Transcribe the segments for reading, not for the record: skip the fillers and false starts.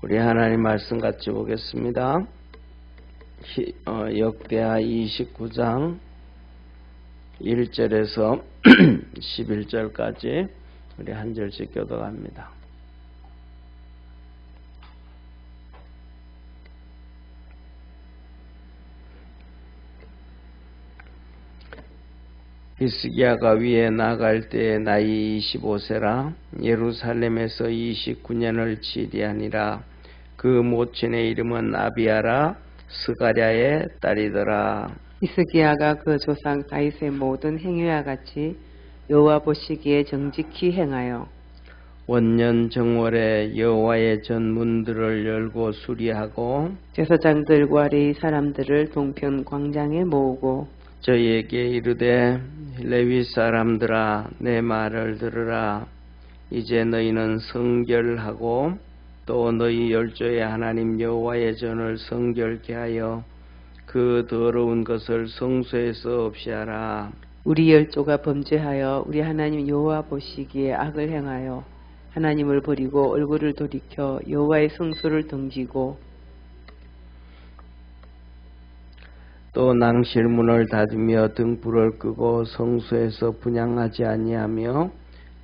우리 하나님 말씀 같이 보겠습니다. 역대하 29장 1절에서 11절까지 우리 한 절씩 교독합니다. 히스기야가 위에 나갈 때에 나이 25세라 예루살렘에서 29년을 치리하니라. 그 모친의 이름은 아비야라 스가랴의 딸이더라. 히스기야가 그 조상 다윗의 모든 행위와 같이 여호와 보시기에 정직히 행하여 원년 정월에 여호와의 전문들을 열고 수리하고 제사장들과 레위 사람들을 동편 광장에 모으고 저희에게 이르되 레위 사람들아 내 말을 들으라. 이제 너희는 성결하고 또 너희 열조의 하나님 여호와의 전을 성결케 하여 그 더러운 것을 성소에서 없이 하라. 우리 열조가 범죄하여 우리 하나님 여호와 보시기에 악을 행하여 하나님을 버리고 얼굴을 돌이켜 여호와의 성소를 등지고 또 낭실문을 닫으며 등불을 끄고 성소에서 분향하지 아니하며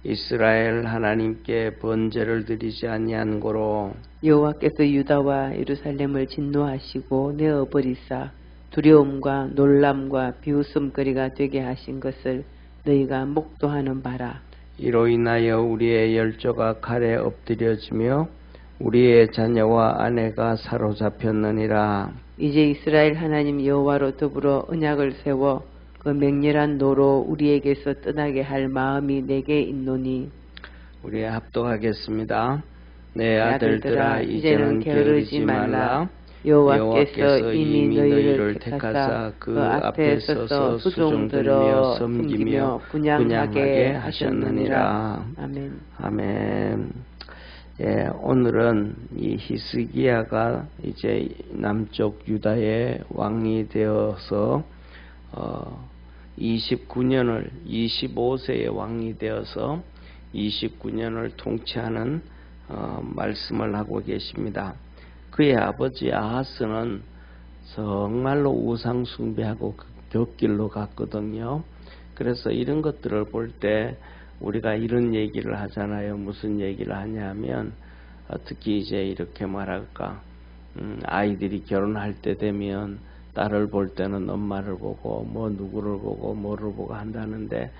이스라엘 하나님께 번제를 드리지 아니한 고로 여호와께서 유다와 예루살렘을 진노하시고 내어 버리사 두려움과 놀람과 비웃음거리가 되게 하신 것을 너희가 목도하는 바라. 이로 인하여 우리의 열조가 칼에 엎드려지며 우리의 자녀와 아내가 사로잡혔느니라. 이제 이스라엘 하나님 여호와로 더불어 언약을 세워 그 맹렬한 노로 우리에게서 떠나게 할 마음이 내게 있노니. 우리 합독하겠습니다. 내 아들들아 이제는 게으르지 말라. 여호와께서 이미 너희를 택하사 그 앞에 서서 수종들며 섬기며 분향하게 하셨느니라. 아멘. 아멘. 예, 오늘은 이 히스기야가 이제 남쪽 유다의 왕이 되어서 25세의 왕이 되어서 29년을 통치하는 말씀을 하고 계십니다. 그의 아버지 아하스는 정말로 우상 숭배하고 곁길로 갔거든요. 그래서 이런 것들을 볼 때 우리가 이런 얘기를 하잖아요. 무슨 얘기를 하냐면 특히 이제 이렇게 말할까, 아이들이 결혼할 때 되면 딸을 볼 때는 엄마를 보고 뭐 누구를 보고 뭐를 보고 한다는데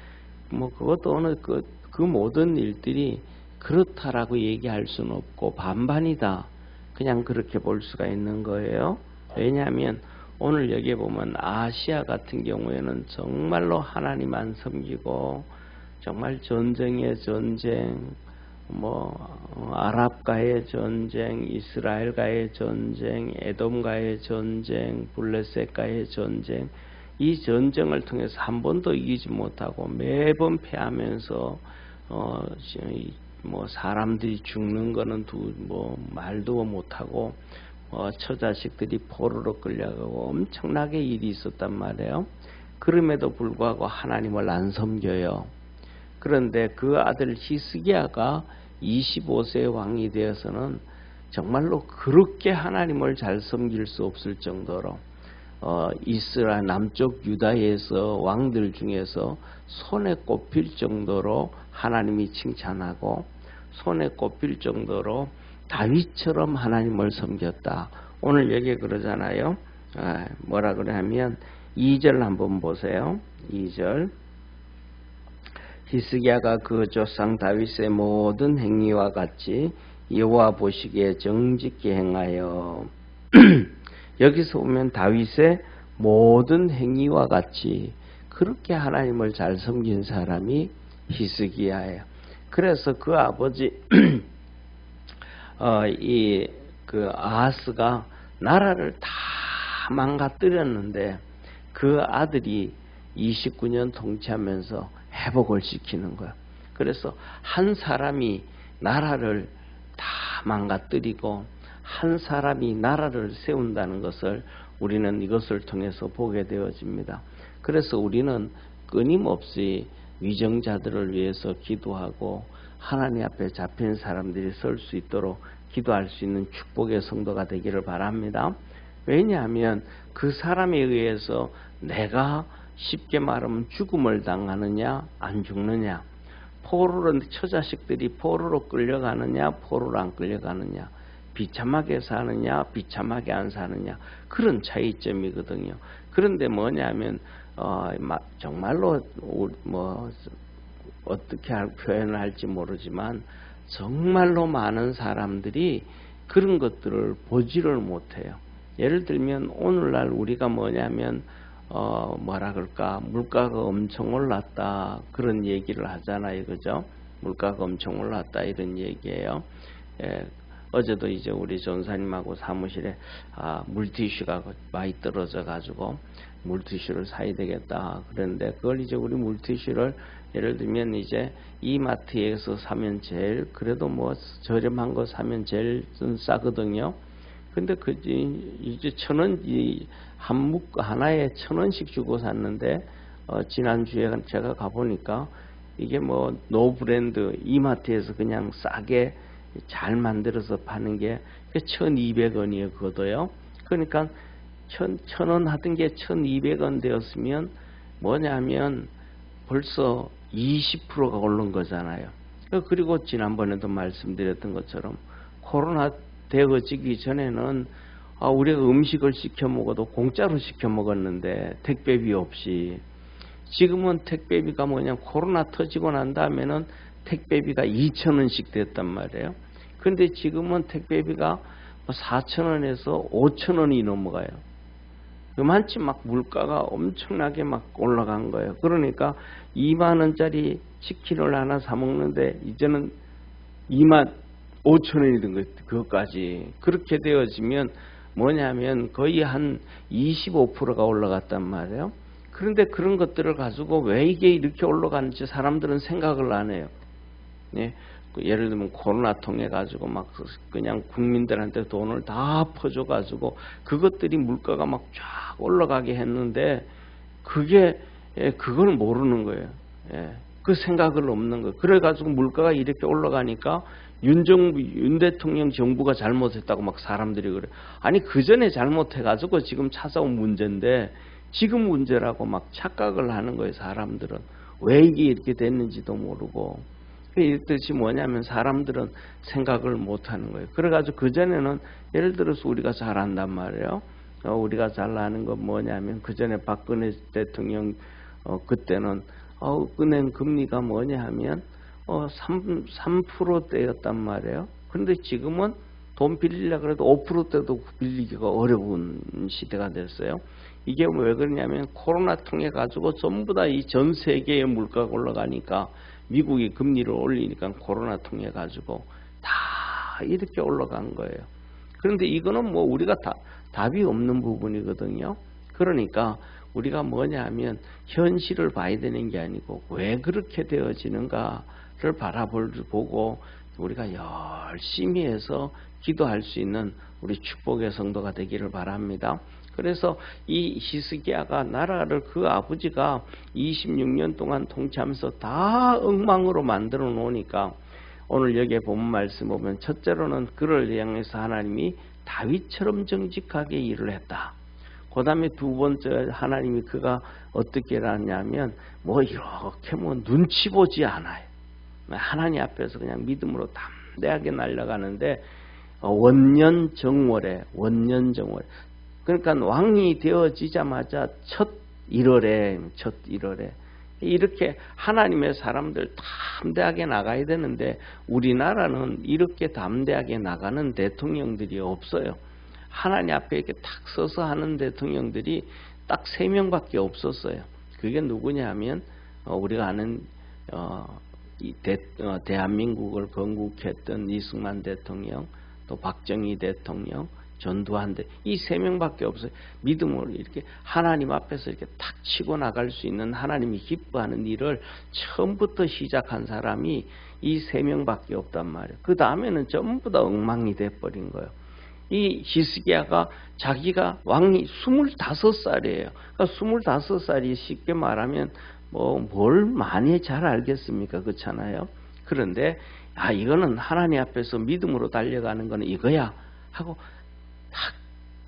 뭐 그것도 어느 그 모든 일들이 그렇다라고 얘기할 수는 없고 반반이다. 그냥 그렇게 볼 수가 있는 거예요. 왜냐하면 오늘 여기에 보면 아시아 같은 경우에는 정말로 하나님 안 섬기고 정말 전쟁의 전쟁, 아랍과의 전쟁, 이스라엘과의 전쟁, 에돔과의 전쟁, 블레셋과의 전쟁, 이 전쟁을 통해서 한 번도 이기지 못하고 매번 패하면서 사람들이 죽는 거는 말도 못하고 처자식들이 포로로 끌려가고 엄청나게 일이 있었단 말이에요. 그럼에도 불구하고 하나님을 안 섬겨요. 그런데 그 아들 히스기야가 25세의 왕이 되어서는 정말로 그렇게 하나님을 잘 섬길 수 없을 정도로 이스라엘 남쪽 유다에서 왕들 중에서 손에 꼽힐 정도로 하나님이 칭찬하고 손에 꼽힐 정도로 다윗처럼 하나님을 섬겼다. 오늘 여기 그러잖아요. 뭐라 그러냐면 2절 한번 보세요. 2절 히스기야가 그 조상 다윗의 모든 행위와 같이 여호와 보시기에 정직히 행하여 여기서 보면 다윗의 모든 행위와 같이 그렇게 하나님을 잘 섬긴 사람이 히스기야예요. 그래서 그 아버지 그 아하스가 나라를 다 망가뜨렸는데 그 아들이 29년 통치하면서 회복을 시키는 거야. 그래서 한 사람이 나라를 다 망가뜨리고 한 사람이 나라를 세운다는 것을 우리는 이것을 통해서 보게 되어집니다. 그래서 우리는 끊임없이 위정자들을 위해서 기도하고 하나님 앞에 잡힌 사람들이 설 수 있도록 기도할 수 있는 축복의 성도가 되기를 바랍니다. 왜냐하면 그 사람에 의해서 내가 쉽게 말하면 죽음을 당하느냐 안 죽느냐, 포로로 처자식들이 포로로 끌려가느냐 포로로 안 끌려가느냐, 비참하게 사느냐 비참하게 안 사느냐, 그런 차이점이거든요. 그런데 뭐냐면 정말로 뭐 어떻게 표현을 할지 모르지만 정말로 많은 사람들이 그런 것들을 보지를 못해요. 예를 들면 오늘날 우리가 뭐냐면 뭐라 그럴까, 물가가 엄청 올랐다 그런 얘기를 하잖아요, 그죠? 물가가 엄청 올랐다 이런 얘기예요. 어제도 이제 우리 전사님하고 사무실에 물티슈가 많이 떨어져 가지고 물티슈를 사야 되겠다 그런데, 그걸 이제 우리 물티슈를 예를 들면 이제 이마트에서 사면 제일 그래도 뭐 저렴한 거 사면 제일 싸거든요. 근데 이제 1,000원, 한 묶 하나에 1,000원씩 주고 샀는데 지난주에 제가 가보니까 이게 뭐 노브랜드 이마트에서 그냥 싸게 잘 만들어서 파는 게 1,200원이에요. 그것도요. 그러니까 1,000원 하던 게 1,200원 되었으면 뭐냐면 벌써 20%가 오른 거잖아요. 그리고 지난번에도 말씀드렸던 것처럼 코로나 되어지기 전에는 우리가 음식을 시켜 먹어도 공짜로 시켜 먹었는데 택배비 없이, 지금은 택배비가 뭐냐면 코로나 터지고 난 다음에는 택배비가 2,000원씩 됐단 말이에요. 그런데 지금은 택배비가 4,000원에서 5,000원이 넘어가요. 그만치 막 물가가 엄청나게 막 올라간 거예요. 그러니까 2만 원짜리 치킨을 하나 사 먹는데 이제는 2만 5천 원이 든 거예요. 그것까지. 그렇게 되어지면 뭐냐면 거의 한 25%가 올라갔단 말이에요. 그런데 그런 것들을 가지고 왜 이게 이렇게 올라가는지 사람들은 생각을 안 해요. 네? 예를 들면 코로나 통해 가지고 막 그냥 국민들한테 돈을 다 퍼줘 가지고 그것들이 물가가 막 쫙 올라가게 했는데 그걸 모르는 거예요. 그 생각을 없는 거예요. 그래 가지고 물가가 이렇게 올라가니까 윤 대통령 정부가 잘못했다고 막 사람들이 그래. 아니 그 전에 잘못해 가지고 지금 찾아온 문제인데 지금 문제라고 막 착각을 하는 거예요. 사람들은 왜 이게 이렇게 됐는지도 모르고. 이 뜻이 뭐냐면 사람들은 생각을 못하는 거예요. 그래가지고 그전에는 예를 들어서 우리가 잘 안단 말이에요. 우리가 잘 아는 건 뭐냐면 그전에 박근혜 대통령 그때는 은행 금리가 뭐냐 하면 3%대였단 말이에요. 그런데 지금은 돈 빌리려고 그래도 5%대도 빌리기가 어려운 시대가 됐어요. 이게 왜 그러냐면 코로나 통해 가지고 전부 다 이 전 세계의 물가가 올라가니까 미국이 금리를 올리니까 코로나 통해 가지고 다 이렇게 올라간 거예요. 그런데 이거는 뭐 우리가 답이 없는 부분이거든요. 그러니까 우리가 뭐냐 하면 현실을 봐야 되는 게 아니고 왜 그렇게 되어지는가를 보고 우리가 열심히 해서 기도할 수 있는 우리 축복의 성도가 되기를 바랍니다. 그래서 이 히스기야가 나라를 그 아버지가 26년 동안 통치하면서 다 엉망으로 만들어 놓으니까 오늘 여기에 본 말씀 보면 첫째로는 그를 향해서 하나님이 다윗처럼 정직하게 일을 했다. 그 다음에 두 번째 하나님이 그가 어떻게 하냐면 뭐 이렇게 뭐 눈치 보지 않아요. 하나님 앞에서 그냥 믿음으로 담대하게 날아가는데 원년정월에 그러니까 왕이 되어지자마자 첫 1월에 이렇게 하나님의 사람들 담대하게 나가야 되는데 우리나라는 이렇게 담대하게 나가는 대통령들이 없어요. 하나님 앞에 이렇게 탁 서서 하는 대통령들이 딱 3명밖에 없었어요. 그게 누구냐 하면 우리가 아는 대한민국을 건국했던 이승만 대통령, 또 박정희 대통령, 전두환 이 3명밖에 없어요. 믿음으로 이렇게 하나님 앞에서 이렇게 탁 치고 나갈 수 있는 하나님이 기뻐하는 일을 처음부터 시작한 사람이 이 3명밖에 없단 말이에요. 그 다음에는 전부 다 엉망이 돼버린 거예요. 이 히스기야가 자기가 왕이 25살이에요. 그러니까 25살이 쉽게 말하면 뭘 많이 잘 알겠습니까? 그렇잖아요. 그런데 이거는 하나님 앞에서 믿음으로 달려가는 거는 이거야 하고 딱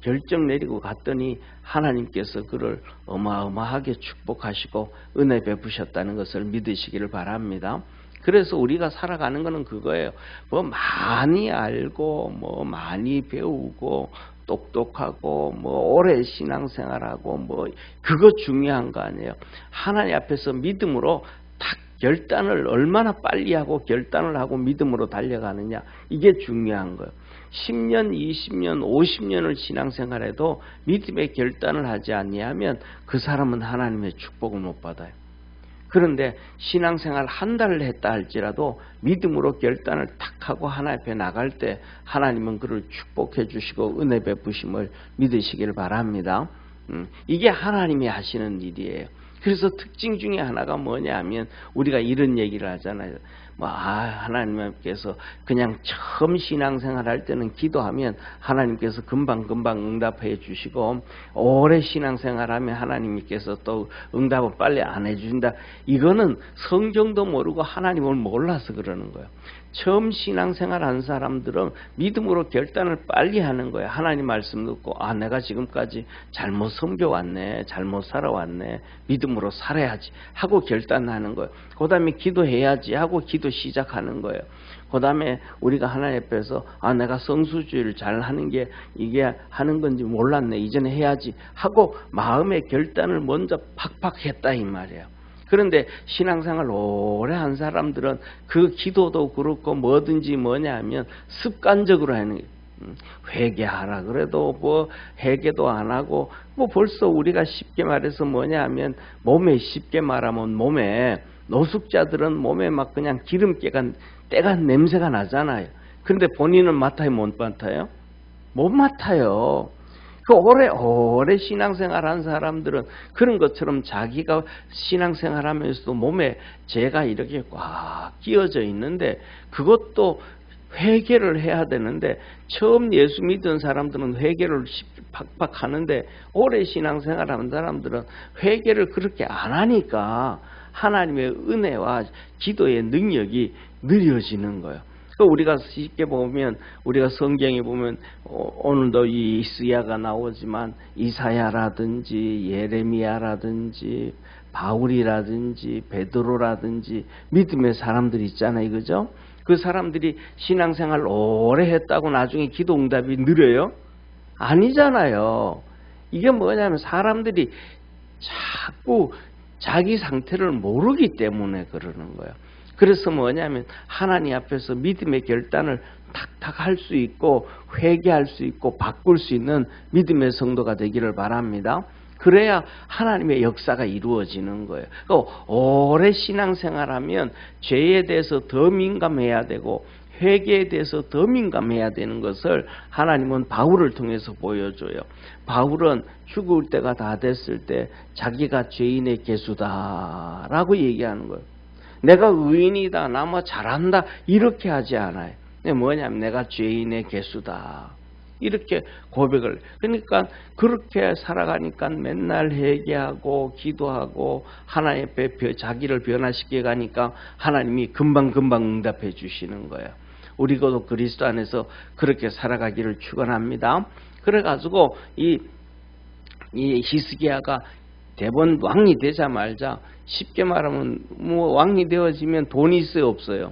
결정 내리고 갔더니 하나님께서 그를 어마어마하게 축복하시고 은혜 베푸셨다는 것을 믿으시기를 바랍니다. 그래서 우리가 살아가는 거는 그거예요. 뭐 많이 알고 뭐 많이 배우고 똑똑하고 뭐 오래 신앙생활하고 뭐 그거 중요한 거 아니에요. 하나님 앞에서 믿음으로 딱 결단을 얼마나 빨리 하고 결단을 하고 믿음으로 달려가느냐, 이게 중요한 거예요. 10년, 20년, 50년을 신앙생활해도 믿음의 결단을 하지 아니하면 그 사람은 하나님의 축복을 못 받아요. 그런데 신앙생활 한 달을 했다 할지라도 믿음으로 결단을 탁 하고 하나님 앞에 나갈 때 하나님은 그를 축복해 주시고 은혜 베푸심을 믿으시길 바랍니다. 이게 하나님이 하시는 일이에요. 그래서 특징 중에 하나가 뭐냐 하면 우리가 이런 얘기를 하잖아요. 하나님께서 그냥 처음 신앙생활 할 때는 기도하면 하나님께서 금방 응답해 주시고 오래 신앙생활 하면 하나님께서 또 응답을 빨리 안 해준다. 이거는 성경도 모르고 하나님을 몰라서 그러는 거예요. 처음 신앙생활 한 사람들은 믿음으로 결단을 빨리 하는 거예요. 하나님 말씀 듣고 내가 지금까지 잘못 섬겨왔네, 잘못 살아왔네, 믿음으로 살아야지 하고 결단하는 거예요. 그 다음에 기도해야지 하고 기도 시작하는 거예요. 그 다음에 우리가 하나님 앞에서 내가 성수주의를 잘 하는 게 이게 하는 건지 몰랐네, 이제는 해야지 하고 마음의 결단을 먼저 팍팍 했다 이 말이에요. 그런데 신앙생활 오래 한 사람들은 그 기도도 그렇고 뭐든지 뭐냐 하면 습관적으로 하는 거예요. 회개하라 그래도 뭐 회개도 안 하고 뭐 벌써 우리가 쉽게 말해서 뭐냐 하면 몸에 쉽게 말하면 몸에 노숙자들은 몸에 막 그냥 기름기가 때가 냄새가 나잖아요. 그런데 본인은 맡아요, 못 맡아요? 못 맡아요. 그 오래 신앙생활 한 사람들은 그런 것처럼 자기가 신앙생활 하면서도 몸에 죄가 이렇게 꽉 끼어져 있는데 그것도 회개를 해야 되는데 처음 예수 믿은 사람들은 회개를 팍팍 하는데 오래 신앙생활 한 사람들은 회개를 그렇게 안 하니까 하나님의 은혜와 기도의 능력이 느려지는 거예요. 우리가 쉽게 보면 우리가 성경에 보면 오늘도 이 이스야가 나오지만 이사야라든지 예레미야라든지 바울이라든지 베드로라든지 믿음의 사람들이 있잖아요, 그죠? 그 사람들이 신앙생활 오래 했다고 나중에 기도 응답이 느려요? 아니잖아요. 이게 뭐냐면 사람들이 자꾸 자기 상태를 모르기 때문에 그러는 거예요. 그래서 뭐냐면 하나님 앞에서 믿음의 결단을 탁탁 할 수 있고 회개할 수 있고 바꿀 수 있는 믿음의 성도가 되기를 바랍니다. 그래야 하나님의 역사가 이루어지는 거예요. 오래 신앙생활하면 죄에 대해서 더 민감해야 되고 회개에 대해서 더 민감해야 되는 것을 하나님은 바울을 통해서 보여줘요. 바울은 죽을 때가 다 됐을 때 자기가 죄인의 개수다라고 얘기하는 거예요. 내가 의인이다, 나 뭐 잘한다 이렇게 하지 않아요. 뭐냐면 내가 죄인의 개수다 이렇게 고백을. 그러니까 그렇게 살아가니까 맨날 회개하고 기도하고 하나님 앞에 자기를 변화시켜 가니까 하나님이 금방 응답해 주시는 거예요. 우리도 그리스도 안에서 그렇게 살아가기를 축원합니다. 그래가지고 이 히스기야가 대번 왕이 되자마자 쉽게 말하면 뭐 왕이 되어지면 돈이 있어요, 없어요?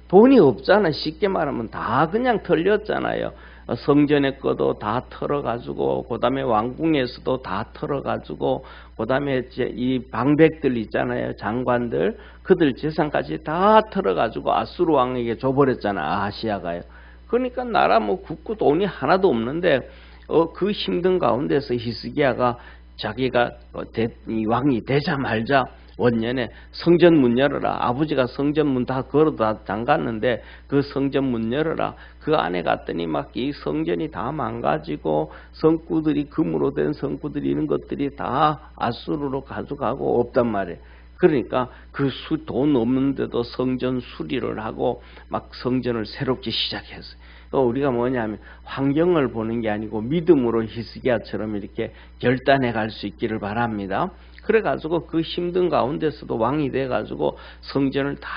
돈이 없잖아. 쉽게 말하면 다 그냥 털렸잖아요. 성전의 것도 다 털어가지고 그 다음에 왕궁에서도 다 털어가지고 그 다음에 이 방백들 있잖아요, 장관들, 그들 재산까지 다 털어가지고 아수르 왕에게 줘버렸잖아, 아시아가요. 그러니까 나라 뭐 국고 돈이 하나도 없는데 그 힘든 가운데서 히스기야가 자기가 왕이 되자마자 원년에 성전 문 열어라. 아버지가 성전 문 다 걸어 다 잠갔는데 그 성전 문 열어라. 그 안에 갔더니 막 이 성전이 다 망가지고 성구들이 금으로 된 성구들이 이런 것들이 다 아수르로 가져가고 없단 말이에요. 그러니까 그 돈 없는데도 성전 수리를 하고 막 성전을 새롭게 시작했어요. 우리가 뭐냐면 환경을 보는 게 아니고 믿음으로 히스기야처럼 이렇게 결단해 갈 수 있기를 바랍니다. 그래가지고 그 힘든 가운데서도 왕이 돼가지고 성전을 다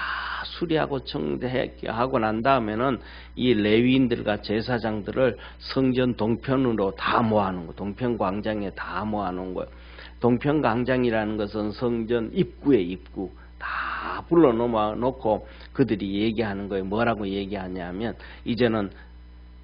수리하고 청대하고 난 다음에는 이 레위인들과 제사장들을 성전 동편으로 다 모아놓은 거, 동편 광장에 다 모아놓은 거예요. 동편 광장이라는 것은 성전 입구에 입구 다 불러놓고 그들이 얘기하는 거예요. 뭐라고 얘기하냐면 이제는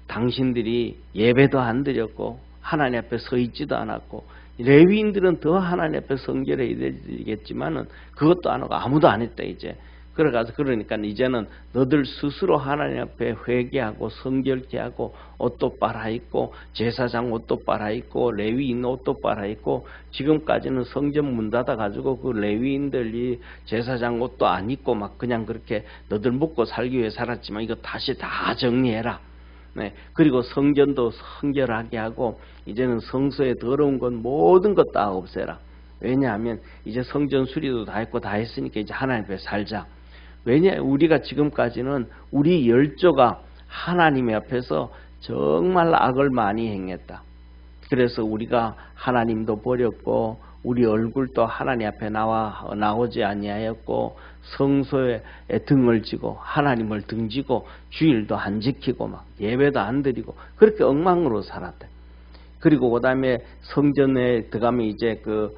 당신들이 예배도 안 드렸고 하나님 앞에 서 있지도 않았고 레위인들은 더 하나님 앞에 성결해야 되겠지만은 그것도 안 하고 아무도 안 했다 이제. 그러니까 이제는 너들 스스로 하나님 앞에 회개하고 성결케 하고 옷도 빨아입고 제사장 옷도 빨아입고 레위인 옷도 빨아입고 지금까지는 성전 문 닫아가지고 그 레위인들이 제사장 옷도 안 입고 막 그냥 그렇게 너들 먹고 살기 위해 살았지만 이거 다시 다 정리해라. 네. 그리고 성전도 성결하게 하고 이제는 성소에 더러운 건 모든 것 다 없애라. 왜냐하면 이제 성전 수리도 다 했고 다 했으니까 이제 하나님 앞에 살자. 왜냐 우리가 지금까지는 우리 열조가 하나님 앞에서 정말 악을 많이 행했다. 그래서 우리가 하나님도 버렸고 우리 얼굴도 하나님 앞에 나오지 아니하였고 성소에 등을 지고 하나님을 등지고 주일도 안 지키고 막 예배도 안 드리고 그렇게 엉망으로 살았다. 그리고 그다음에 성전에 들어가면 이제 그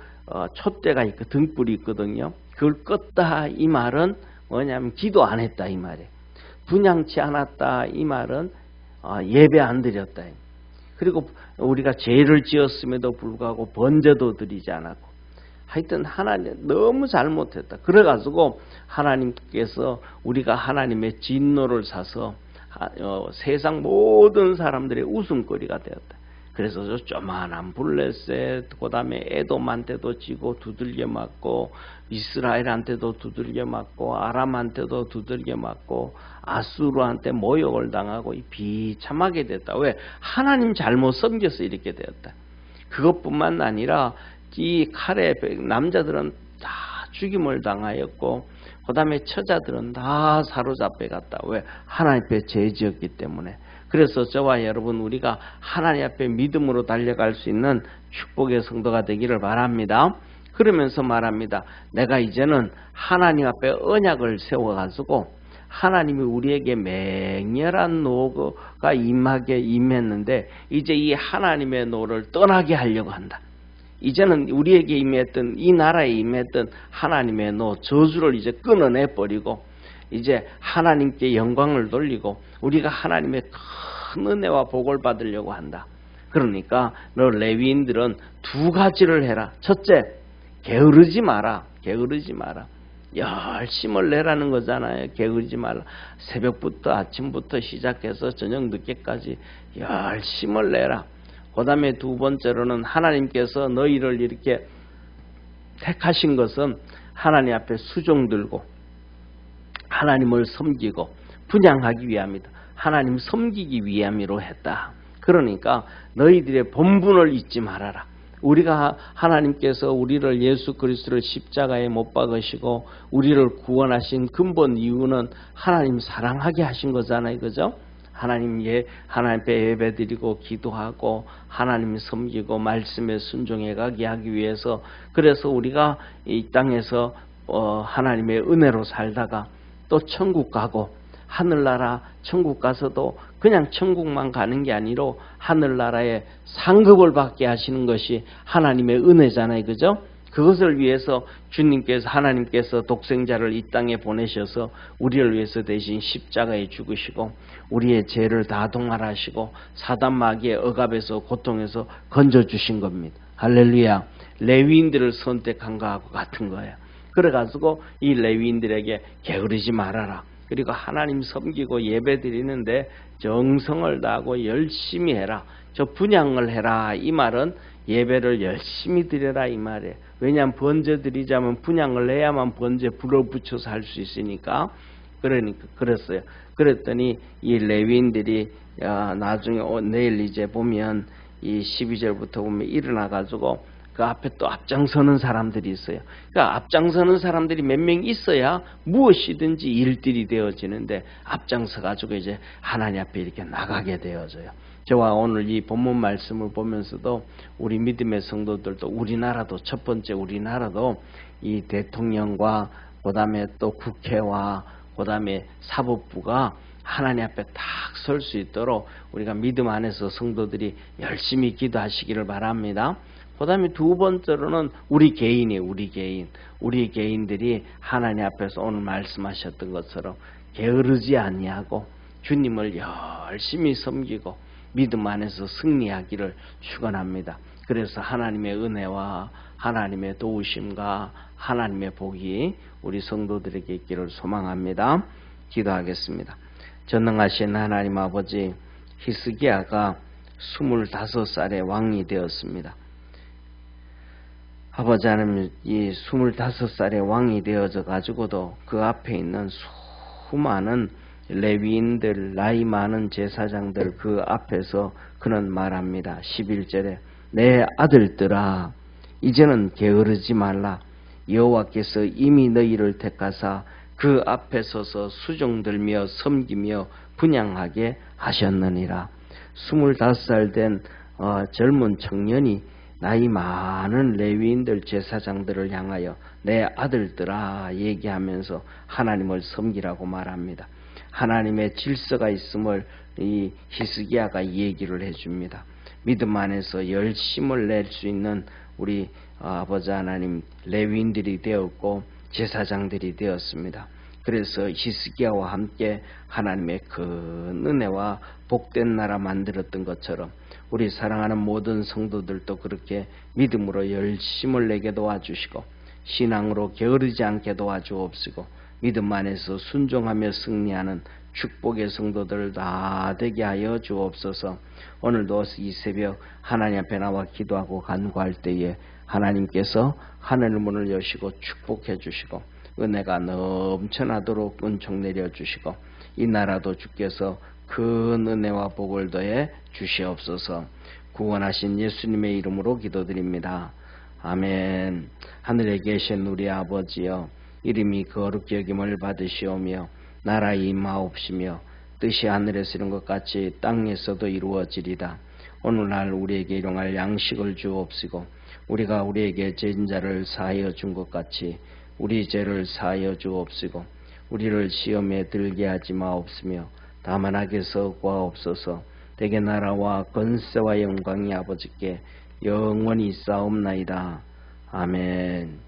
촛대가 있고 등불이 있거든요. 그걸 껐다 이 말은 뭐냐면 기도 안 했다 이 말이에요. 분양치 않았다 이 말은 예배 안 드렸다. 그리고 우리가 죄를 지었음에도 불구하고 번제도 드리지 않았고 하여튼 하나님 너무 잘못했다. 그래가지고 하나님께서 우리가 하나님의 진노를 사서 세상 모든 사람들의 웃음거리가 되었다. 그래서 저 조만한 블레셋 그다음에 에돔한테도 지고 두들겨 맞고 이스라엘한테도 두들겨 맞고 아람한테도 두들겨 맞고 아수르한테 모욕을 당하고 비참하게 됐다. 왜? 하나님 잘못 섬겨서 이렇게 되었다. 그것뿐만 아니라 이 칼에 남자들은 다 죽임을 당하였고 그 다음에 처자들은 다 사로잡혀 갔다. 왜? 하나님 앞에 죄 지었기 때문에. 그래서 저와 여러분 우리가 하나님 앞에 믿음으로 달려갈 수 있는 축복의 성도가 되기를 바랍니다. 그러면서 말합니다. 내가 이제는 하나님 앞에 언약을 세워가지고 하나님이 우리에게 맹렬한 노가 임했는데 이제 이 하나님의 노를 떠나게 하려고 한다. 이제는 우리에게 임했던 이 나라에 임했던 하나님의 노 저주를 이제 끊어내 버리고 이제 하나님께 영광을 돌리고 우리가 하나님의 큰 은혜와 복을 받으려고 한다. 그러니까 너 레위인들은 두 가지를 해라. 첫째, 게으르지 마라. 게으르지 마라. 열심을 내라는 거잖아요. 게으르지 말라. 새벽부터 아침부터 시작해서 저녁 늦게까지 열심을 내라. 그 다음에 두 번째로는 하나님께서 너희를 이렇게 택하신 것은 하나님 앞에 수종 들고 하나님을 섬기고 분양하기 위함이다. 하나님 섬기기 위함으로 했다. 그러니까 너희들의 본분을 잊지 말아라. 우리가 하나님께서 우리를 예수 그리스도를 십자가에 못 박으시고 우리를 구원하신 근본 이유는 하나님 사랑하게 하신 거잖아요. 그죠? 하나님 앞에 예배드리고 기도하고 하나님 섬기고 말씀에 순종해 가게 하기 위해서 그래서 우리가 이 땅에서 하나님의 은혜로 살다가 또 천국 가고 하늘나라 천국 가서도 그냥 천국만 가는 게 아니라 하늘나라에 상급을 받게 하시는 것이 하나님의 은혜잖아요. 그죠? 그것을 위해서 주님께서 하나님께서 독생자를 이 땅에 보내셔서 우리를 위해서 대신 십자가에 죽으시고 우리의 죄를 다 동할하시고 사단 마귀의 억압에서 고통에서 건져주신 겁니다. 할렐루야. 레위인들을 선택한 거하고 같은 거예요. 그래가지고 이 레위인들에게 게으르지 말아라. 그리고 하나님 섬기고 예배 드리는데 정성을 다하고 열심히 해라. 저 분양을 해라. 이 말은 예배를 열심히 드려라 이 말이에요. 왜냐하면 번제 드리자면 분양을 해야만 번제 불어붙여서 할 수 있으니까. 그러니까 그랬어요. 그랬더니 이 레위인들이 나중에 내일 이제 보면 이 12절부터 보면 일어나 가지고 그 앞에 또 앞장서는 사람들이 있어요. 그러니까 앞장서는 사람들이 몇 명 있어야 무엇이든지 일들이 되어지는데 앞장서 가지고 이제 하나님 앞에 이렇게 나가게 되어져요. 저와 오늘 이 본문 말씀을 보면서도 우리 믿음의 성도들도 우리나라도 첫 번째 우리나라도 이 대통령과 그다음에 또 국회와 그다음에 사법부가 하나님 앞에 딱 설 수 있도록 우리가 믿음 안에서 성도들이 열심히 기도하시기를 바랍니다. 그 다음에 두 번째로는 우리 개인들이 하나님 앞에서 오늘 말씀하셨던 것처럼 게으르지 아니하고 주님을 열심히 섬기고 믿음 안에서 승리하기를 축원합니다. 그래서 하나님의 은혜와 하나님의 도우심과 하나님의 복이 우리 성도들에게 있기를 소망합니다. 기도하겠습니다. 전능하신 하나님 아버지, 히스기야가 25살의 왕이 되었습니다. 아버지 하나님, 이 25살의 왕이 되어져 가지고도 그 앞에 있는 수많은 레위인들, 나이 많은 제사장들 그 앞에서 그는 말합니다. 11절에 내 아들들아 이제는 게으르지 말라. 여호와께서 이미 너희를 택하사 그 앞에 서서 수종들며 섬기며 분향하게 하셨느니라. 25살 된 젊은 청년이 나이 많은 레위인들 제사장들을 향하여 내 아들들아 얘기하면서 하나님을 섬기라고 말합니다. 하나님의 질서가 있음을 이 히스기야가 얘기를 해줍니다. 믿음 안에서 열심을 낼 수 있는 우리 아버지 하나님 레위인들이 되었고 제사장들이 되었습니다. 그래서 히스기야와 함께 하나님의 큰 은혜와 복된 나라 만들었던 것처럼 우리 사랑하는 모든 성도들도 그렇게 믿음으로 열심을 내게 도와주시고 신앙으로 게으르지 않게 도와주옵시고 믿음 안에서 순종하며 승리하는 축복의 성도들 다 되게 하여 주옵소서. 오늘도 이 새벽 하나님 앞에 나와 기도하고 간구할 때에 하나님께서 하늘 문을 여시고 축복해 주시고 은혜가 넘쳐나도록 은총 내려주시고 이 나라도 주께서 큰 은혜와 복을 더해 주시옵소서. 구원하신 예수님의 이름으로 기도드립니다. 아멘. 하늘에 계신 우리 아버지여, 이름이 거룩히 여김을 받으시오며 나라에 임하옵시며 뜻이 하늘에서 이룬 것 같이 땅에서도 이루어지리다. 오늘날 우리에게 일용할 양식을 주옵시고 우리가 우리에게 죄진 자를 사하여 준 것 같이 우리 죄를 사하여 주옵시고 우리를 시험에 들게 하지 마옵시며 다만 악에서 구하옵소서. 대개 나라와 권세와 영광이 아버지께 영원히 있사옵나이다. 아멘.